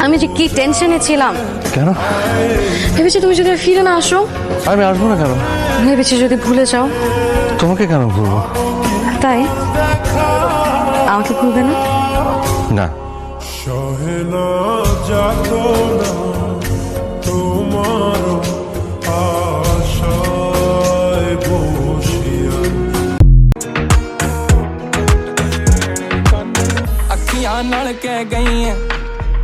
আমি যে কি টেনশনে ছিলাম। কেন? ভেবেছি তুমি যদি আর ফিরে না আসো। আমি আসবো না কেন? ভেবেছি যদি ভুলে যাও। তোমাকে কেন ভুলবো? তাই আমাকে ভুলবে না? না। সহে না যাতনা তোমার আশায় বসিয়া। ਅੱਖੀਆਂ ਨਾਲ ਕਹਿ ਗਈ ਐ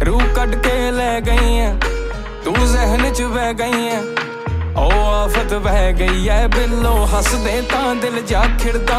ਰੂਹ ਕੱਢ ਕੇ ਲੈ ਗਈ ਐ ਤੂੰ ਜ਼ਹਿਨ ਚ ਬਹਿ ਗਈ ਐ ਓ ਆਫਤ ਬਹਿ ਗਈ ਐ ਬਿੱਲੋ ਹੱਸਦੇ ਤਾਂ ਦਿਲ ਜਾ ਖਿੜਦਾ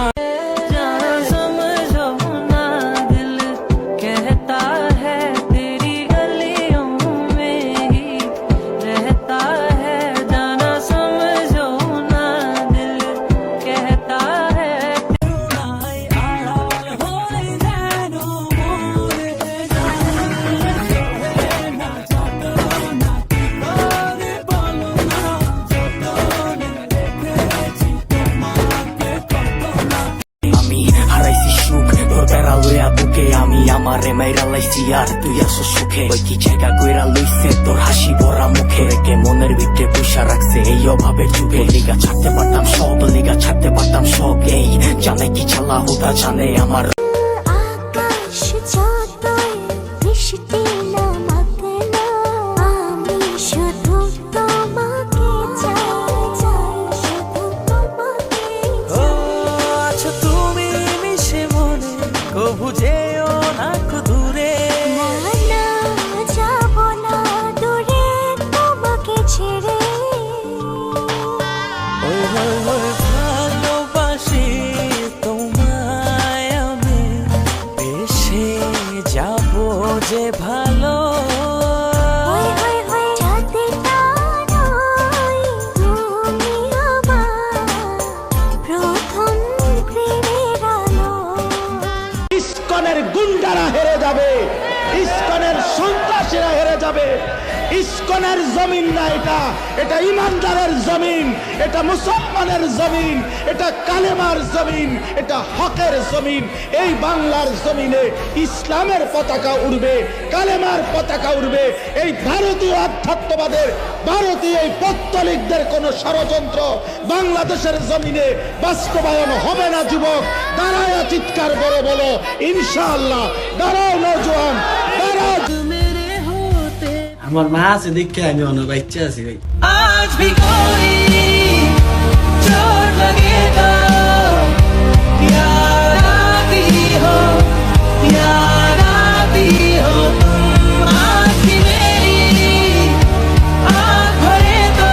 আমি আমারে মাইরা লাইছি আর তুই আসো সুখে ওই কি জায়গা কইরা লইছে তোর হাসি ভরা মুখে কে মনের ভিতরে পুষা রাখছে এই অভাবের যুগে লিগা ছাড়তে পারতাম সব লিগা ছাড়তে পারতাম সব এই জানে কি চালা হুদা জানে আমার যে ভালো ইসকনের গুন্ডারা হেরে যাবে, ইসকনের সন্ত্রাসীরা হেরে যাবে। ইসকনের জমিন না এটা, এটা ইমানদারের জমিন, এটা মুসলমানের জমিন, এটা কালেমার জমিন, এটা হকের জমিন। এই বাংলার জমিনে ইসলামের পতাকা উড়বে, কালেমার পতাকা উড়বে। এই ভারতীয় আধ্যাত্মবাদের, ভারতীয় এই পৌত্তলিকদের কোন ষড়যন্ত্র বাংলাদেশের জমিনে বাস্তবায়ন হবে না। যুবক দাঁড়ায় চিৎকার করে বলো ইনশাআল্লাহ। দাঁড়াও নওজোয়ান, দাঁড়াও। আমার মা আছে দেখে আমি অনেক বাচ্চা আছি ভাই। আজ ভি কোই চোট লাগেগা याद आती हो तुम आज भी मेरी आँख भरे तो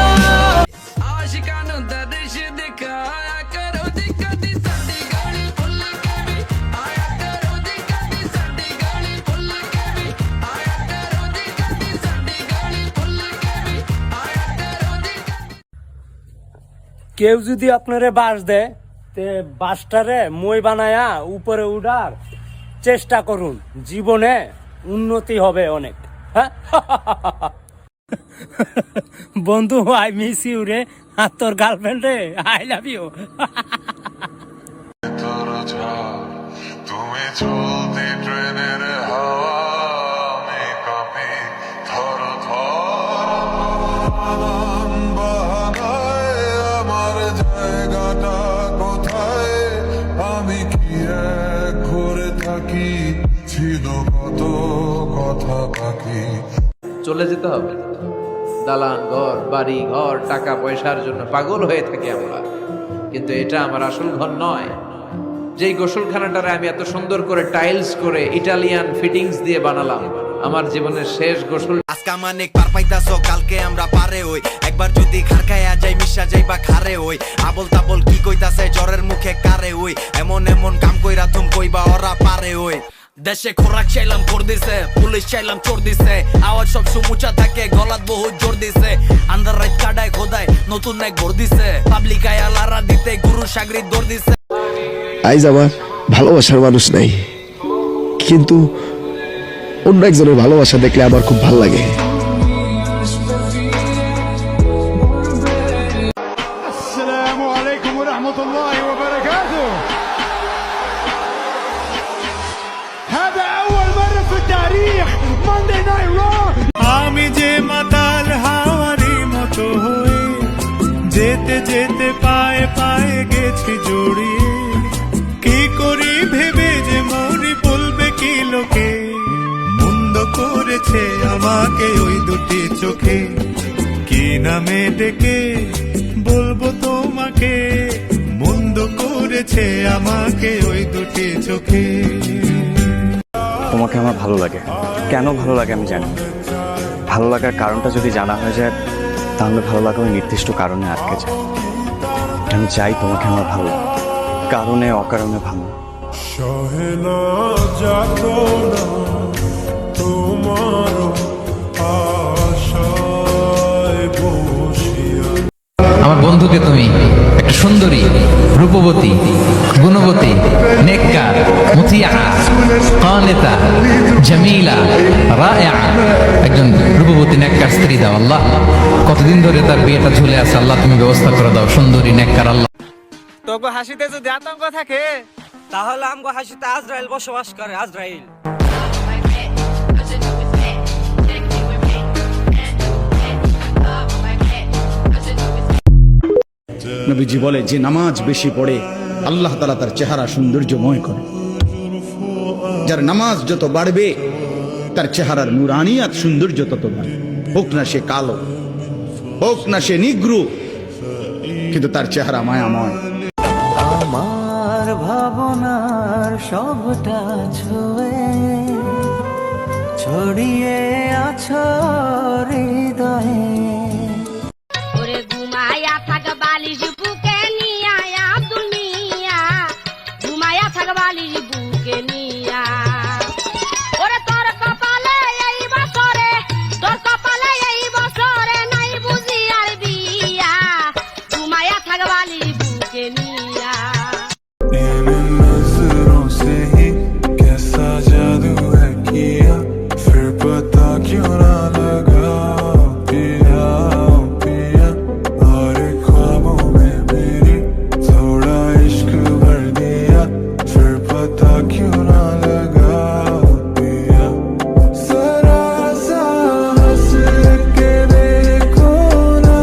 आशिकानों दर्श दिखाया करो दिक्कत साडी गाड़ी फुल के भी आया करो दिक्कत साडी गाड़ी फुल के भी आया करो दिक्कत साडी गाड़ी फुल के भी आया करो दिक्कत। কেউ যদি আপনারে বাস দেয় তে বাসটারে মই বানায়া উপরে উঠার চেষ্টা করুন, জীবনে উন্নতি হবে অনেক। হ্যাঁ বন্ধু আই মিস ইউ রে, আর তোর গার্লফ্রেন্ড রে আই লাভ ইউ। তুমি চলতি ট্রেনের হাওয়া আমি কাঁপি থর থর বাহানায় আমার জায়গাটা কোথায় আমি কি এক ঘুরে থাকি ছিল কত কথা বাকি। চলে যেতে হবে। দালান ঘর, বাড়ি ঘর, টাকা পয়সার জন্য পাগল হয়ে থাকি আমরা, কিন্তু এটা আমার আসল ঘর নয়। যেই গোসলখানাটারে আমি এত সুন্দর করে টাইলস করে ইটালিয়ান ফিটিংস দিয়ে বানালাম, আমার জীবনের শেষ গোসল। আজকে মানে পার পাইতাছো কালকে আমরা পারে হই, একবার যদি খারখায়া যাই মিশা যাই বা খারে হই, আবল তাবল কি কইতাছে জ্বরের মুখে কারে হই, এমন এমন কাম কইরা তুম কইবা ওরা পারে হই। দেশে খোরাক চাইলাম কর দিছে, পুলিশ চাইলাম চোর দিছে, আওয়াজ সব সুমুচা থাকে গলাত বহুত জোর দিছে, আন্দার রাত কাটায় খোদায় নতুন এক ভোর দিছে, পাবলিক আয়া লারা দিতে গুরু সাগরি দৌড় দিছে। আইজ আমার ভালোবাসার মানুষ নাই, কিন্তু অন্য একজনের ভালোবাসা দেখলে আমার খুব ভালো লাগে। আসসালামু আলাইকুম ওয়া রাহমাতুল্লাহি ওয়া বারাকাতুহু। هذا أول مرة في التاريخ Monday Night Raw রেখেছি জড়িয়ে, কি করি ভেবে যে মরি বলবে কি লোকে, মন্দ করেছে আমাকে ওই দুটি চোখে, কি নামে ডেকে বলবো তোমাকে, মন্দ করেছে আমাকে ওই দুটি চোখে। তোমাকে আমার ভালো লাগে, কেন ভালো লাগে আমি জানি না। ভালো লাগার কারণটা যদি জানা হয়ে যায় তাহলে ভালো লাগা ওই নির্দিষ্ট কারণে আটকে যায়। আমি চাই তোমাকে আমার ভালো লাগে, কারণে অকারণে ভালো। সহে না যাতনা তোমার আশায় বসিয়া। আমার বন্ধুকে তুমি একটা সুন্দরী, রূপবতী, গুণবতী, নেককার, মুতিয়া, কানিতা, জামিলা, রায়আ একজন রূপবতী নেককার স্ত্রী দাও আল্লাহ। কতদিন ধরে তার বিয়েটা ঝুলে আছে আল্লাহ, তুমি ব্যবস্থা করে দাও সুন্দরী নেককার আল্লাহ। তোকে হাসিতে যদি আতঙ্ক থাকে তাহলে আমগো হাসিতে আজরাইল বসবাস করে। আজরাইল নবীজি বলে যে নামাজ বেশি পড়ে আল্লাহ তাআলা তার চেহারা সৌন্দর্যময় করে। যার নামাজ যত বাড়বে তার চেহারার নুরানিয়াত সৌন্দর্য তত বাড়বে। হোক না সে কালো, হোক না সে নিগ্রু, কিন্তু তার চেহারা মায়াময়। আমার ভাবনার সবটা ছড়িয়ে আছো হৃদয়ে। ওরে ঘুমায়া থাক বালিশ বুকে নিয়া আব্দুল মিয়া, ঘুমায়া থাক বালিশ বুকে নিয়া। ওরে তোর কপালে এই বছরে, তোর কপালে এই বছরে নাই বুঝি আর বিয়া, ঘুমায়া থাক বালিশ বুকে নিয়া। नजरों से ही कैसा जादू है किया, फिर पता क्यों ना लगा पिया पिया। और ख्वाबों में मेरी थोड़ा इश्क भर दिया, फिर पता क्यों ना लगा पिया। जरा सा हंस के देखो ना,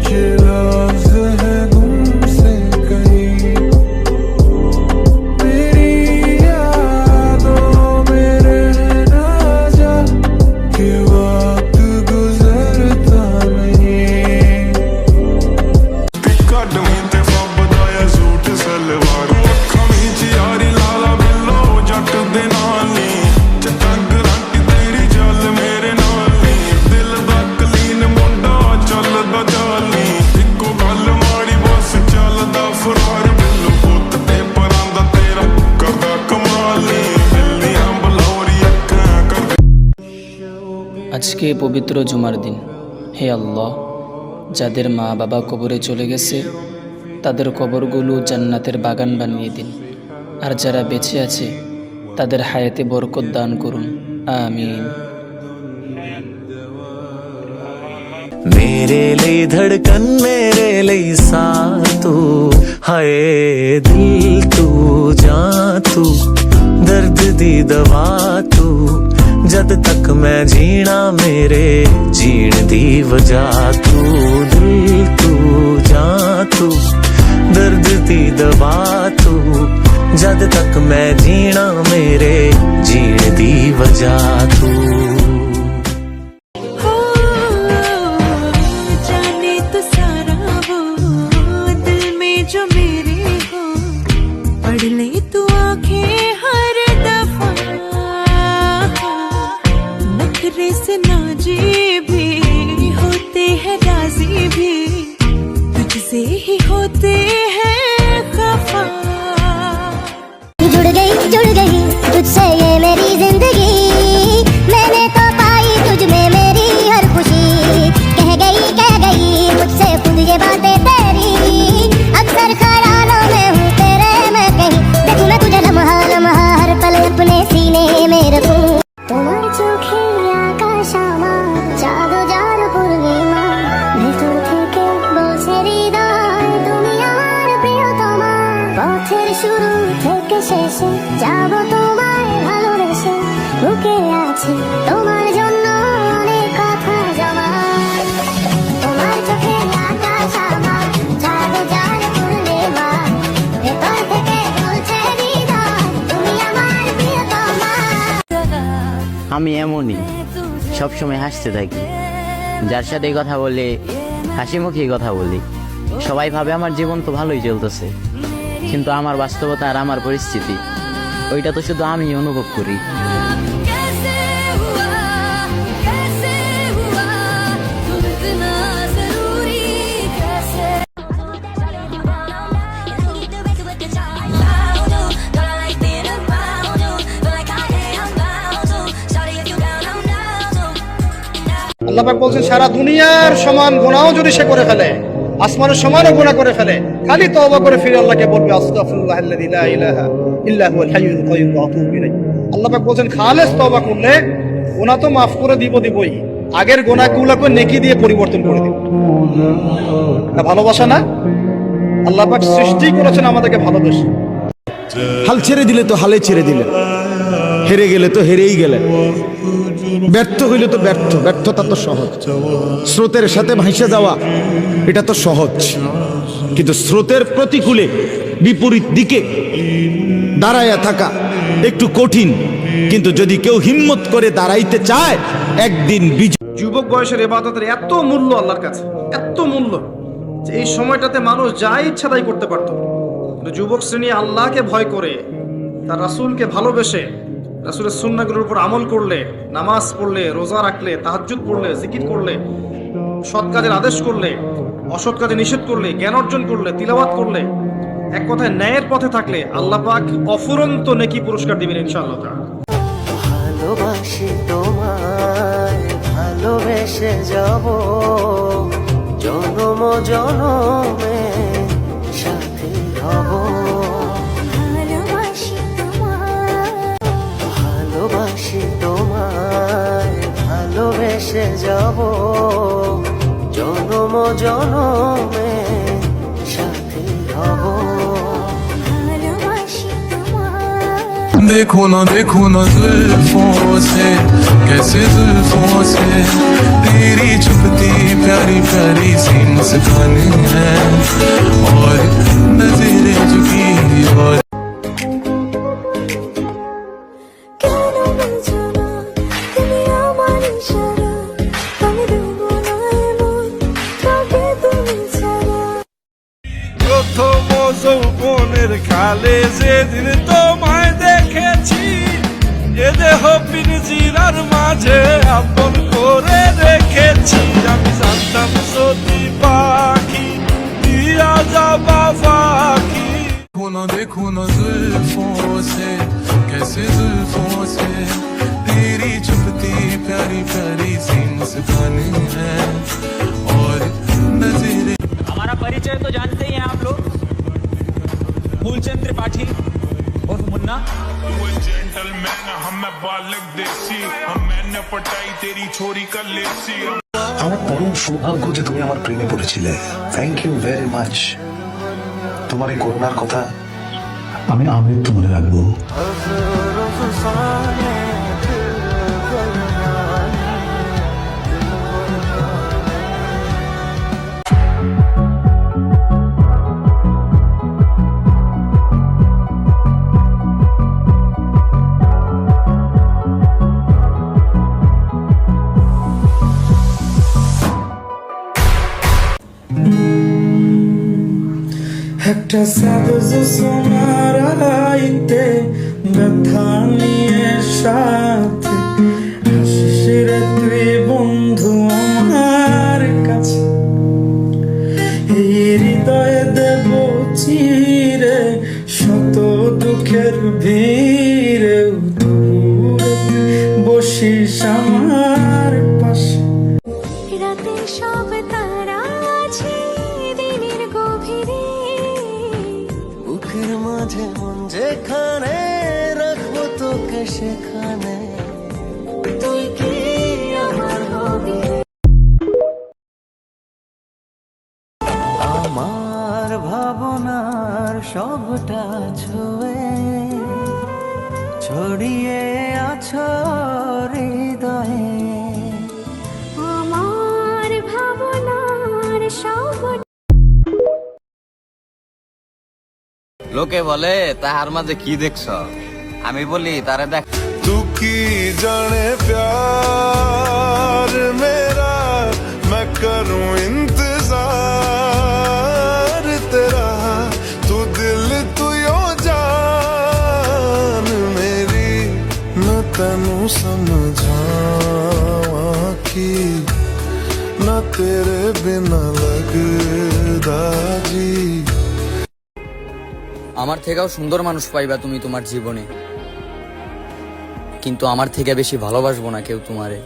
ये लफ्ज़ है तुमसे कहीं, আজকে পবিত্র জুমার দিন। হে আল্লাহ, যাদের মা বাবা কবরে চলে গেছে তাদের কবরগুলো জান্নাতের বাগান বানিয়ে দিন, আর যারা বেঁচে আছে তাদের হায়াতে বরকত দান করুন, আমিন। मेरे लिए धड़कन मेरे लिए साथ तू, हाय दिल तू जान तू, दर्द दी दवा तू, जद तक मैं जीना मेरे जीण दी वजह तू, दिल तू जान तू, दर्द दी दवा तू, जद तक मैं जीना मेरे जीण दी वजह तू। जुड़ गई तुझसे ये मेरी जिंदगी, मैंने तो पाई तुझ में मेरी हर खुशी। कह गई मुझसे खुद ये बातें तेरी, अक्सर ख्यालों में हूँ तेरे मैं कहीं, देखूं मैं तुझे लम्हा लम्हा हर पल अपने सीने में रखूं। তোমার চোখে আকাশ আমার জাদু জার পূর্ণিমা, ভেতর থেকে বলছে হৃদয় তুমি আমার প্রিয়তমা। পথের শুরু থেকে শেষে যাব তোমায় ভালোবেসে, বুকে আছে তোমার জন্য অনেক কথা জমা। তোমার চোখে আকাশ আমার জাদু জার পূর্ণিমা, এমনই, সবসময় হাসতে থাকি। যার সাথে কথা বলি হাসি মুখে কথা বলি। সবাই ভাবে আমার জীবন তো ভালোই চলতেছে, কিন্তু আমার বাস্তবতা আর আমার পরিস্থিতি ওইটা তো শুধু আমি অনুভব করি। আল্লাহ পাক বলছেন সারা দুনিয়ার সমান গুনাহও যদি সে করে ফেলে, আসমানের সমানও গুনাহ করে ফেলে, খালি তওবা করে ফিরে আল্লাহকে বলবে আস্তাগফিরুল্লাহাল্লাযী লা ইলাহা ইল্লা হুয়াল হাইয়ুল কাইয়্যুম ওয়া আতুবু ইলাইহি। আল্লাহ পাক বলছেন খালেস তওবা করলে গুনাহ তো মাফ করে দিবই, আগের গুনাহগুলোকে নেকি দিয়ে পরিবর্তন করে দিব। না ভালোবাসা না? আল্লাহ পাক সৃষ্টি করেছেন আমাদেরকে ভালোবেসে। হাল ছেড়ে দিলে তো হালে ছেড়ে দিলেন, হেরে গেলে তো হেরেই গেলেন, ব্যর্থ হইলে তো ব্যর্থতা তো সহজ। স্রোতের সাথে ভাসে যাওয়া এটা তো সহজ, কিন্তু স্রোতের প্রতিকূলে বিপরীত দিকে দাঁড়ায়া থাকা একটু কঠিন। কিন্তু যদি কেউ হিম্মত করে দাঁড়াইতে চায়, একদিন যুবক বয়সের ইবাদতের এত মূল্য আল্লাহর কাছে, এত মূল্য যে এই সময়টাতে মানুষ যা ইচ্ছা তাই করতে পারত। যুবক শ্রেণী আল্লাহকে ভয় করে, তার রাসূলকে ভালোবেসে, রাসূলের সুন্নাহগুলোর উপর আমল করলে, নামাজ পড়লে, রোজা রাখলে, তাহাজ্জুদ পড়লে, জিকির করলে, সৎ কাজের আদেশ করলে, অসৎ কাজে নিষেধ করলে, জ্ঞান অর্জন করলে, তিলাওয়াত করলে, এক কথায় ন্যায়ের পথে থাকলে আল্লাহ পাক অফুরন্ত নেকি পুরস্কার দিবেন ইনশাআল্লাহ তাআলা। ভালোবাসি তোমায়, ভালোবেসে যাব জনম জনমে, সাথী হব। ভালোবাসি তোমায়, ভালোবেসে যাব জনম জনমে, সাথী হব। देखो ना जुल्फों से, कैसे जुल्फों से तेरी छुपती प्यारी प्यारी सी मुस्कान है, और नजरें झुकी और প্রথম যৌবনের কালে যেদিন তোমায় দেখেছি, এ দেহ পিঞ্জিরার মাঝে আপন করে রেখেছি। আমি জানতাম সতী পাখি দিয়া যাবা পাখি। देखो ना जुल्फों से, कैसे जुल्फों से तेरी छुपती प्यारी प्यारी सी मुस्कान है, और नजरें। हमारा परिचय तो जानते ही हैं आप लोग, फूलचंद त्रिपाठी और मुन्ना। जेंटलमैन हम बालक देसी, हम मैंने पटाई तेरी छोरी का लेसी। আমার পরম সৌভাগ্য যে তুমি আমার প্রেমে পড়েছিলে। Thank you very much. তোমার এই করুণার কথা আমি আমৃত্যু মনে রাখবো। একটা সাবজ সোনার আইতে ব্যথা নিয়ে সাথে হাসিস রে তুই বন্ধু আমার কাছে, এই হৃদয়ে দেব চিরে শত দুঃখের ভিড়ে, দূরে বসিস আমার পাশে। রাতে সব তারা আছে দিনের গভীরে, বুকের মাঝে মন যেখানে রাখবো তোকে সেখানে, তুই কি আমার হবি? আমার ভাবনার সবটা ছুঁয়ে ছড়িয়ে আছো হৃদয়ে। আমার ভাবনার সব লোকে বলে তাহার মাঝে কি দেখছ, আমি বলি তারে দেখ। तू की जाने प्यार समझावा कि न तेरे बिना लगदा जी। আমার থেকেও সুন্দর মানুষ পাইবা তুমি তোমার জীবনে, কিন্তু আমার থেকে বেশি ভালোবাসবো না কেউ তোমারে।